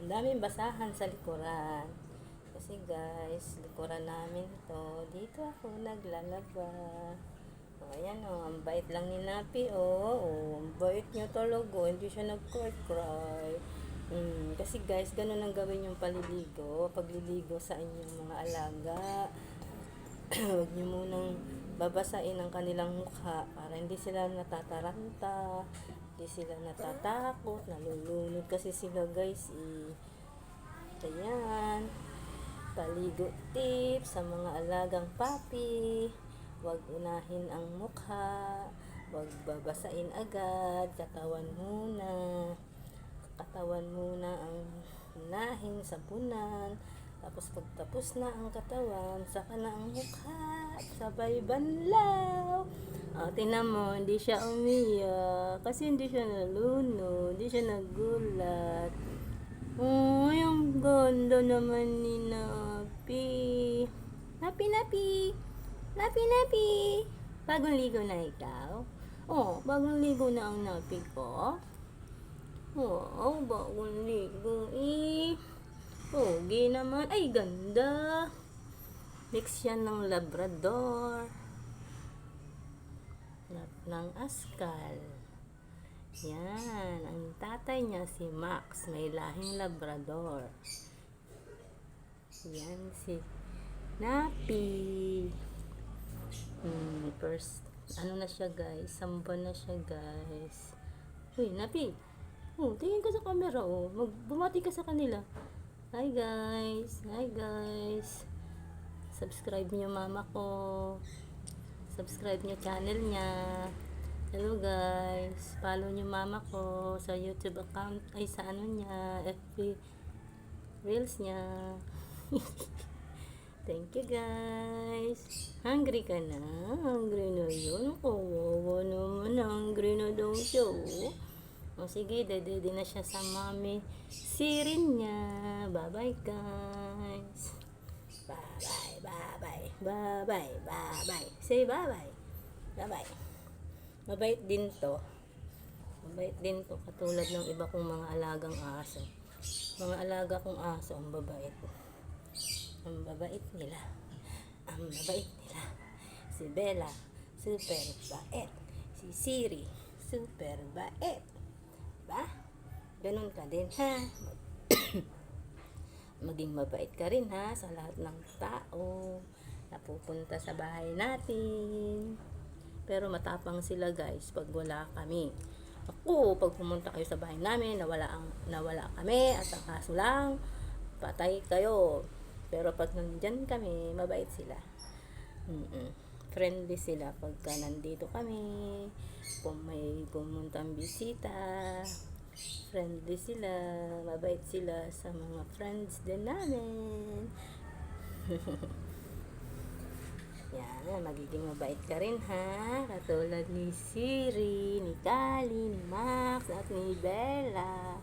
Ang daming basahan sa likuran. Kasi guys, likuran namin to. Dito ako naglalaba. O, ayan o. Ang bait lang ni Napi o. Ang bait niya talaga. Hindi siya nag-cry. Kasi guys, ganun ang gawin yung paliligo. Pagliligo sa inyong mga alaga. Huwag nyo munang babasain ang kanilang mukha para hindi sila natataranta, hindi sila natatakot, nalulunod kasi sila guys Ayan, paligo tips sa mga alagang papi. Huwag unahin ang mukha, huwag babasain agad, katawan muna ang unahin, sabunan. Tapos pagtapos na ang katawan, saka na ang mukha, sabay banlaw. Tingnan mo, hindi siya umiyak, kasi hindi siya nalunod, hindi siya nagulat. Ang ganda naman ni Napi. Napi. Bagong ligo na ikaw? Bagong ligo na ang Napi ko? Bagong ligo Pogi naman. Ay, ganda. Mix yan ng Labrador. Ng Askal. Yan. Ang tatay niya si Max. May lahing Labrador. Yan si Napi. First, ano na siya guys? Samban na siya guys. Uy, Napi. Tingin ka sa camera Bumati ka sa kanila. Hi guys. Subscribe niyo mama ko. Subscribe niyo channel niya. Hello guys. Follow niyo mama ko sa YouTube account. Ay, sa ano niya. FB Reels niya. Thank you guys. Hungry ka na? Hungry na yun? Kawawa naman. Hungry na daw siya sige, dede na siya sa mami sirin niya. Bye-bye guys. Bye-bye. Say bye-bye. Bye-bye. Mabait din to. Katulad ng iba kong mga alagang aso. Mga alaga kong aso, ang babait. Ang babait nila. Si Bella, super bait. Si Siri, super bait. Ganun ka din ha. Maging mabait ka rin ha sa lahat ng tao na pupunta sa bahay natin. Pero matapang sila guys pag wala kami. Pag pumunta kayo sa bahay namin, nawala kami at ang kaso lang, patay kayo. Pero pag nandyan kami, mabait sila. Friendly sila pagka nandito kami. Kung may pumuntang bisita, friendly sila, mabait sila sa mga friends din namin. Yan, magiging mabait ka rin ha, katulad ni Siri, ni Kali, ni Max, at ni Bella.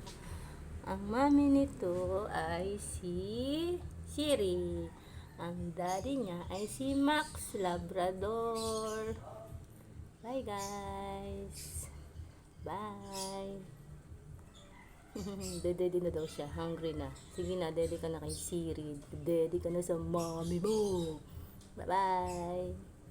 Ang mami nito ay si Siri. Ang daddy niya ay si Max Labrador. Bye guys. Bye. Dede na daw siya. Hungry na. Sige na, dede ka na kay Siri. Dede ka na sa mommy mo. Bye bye.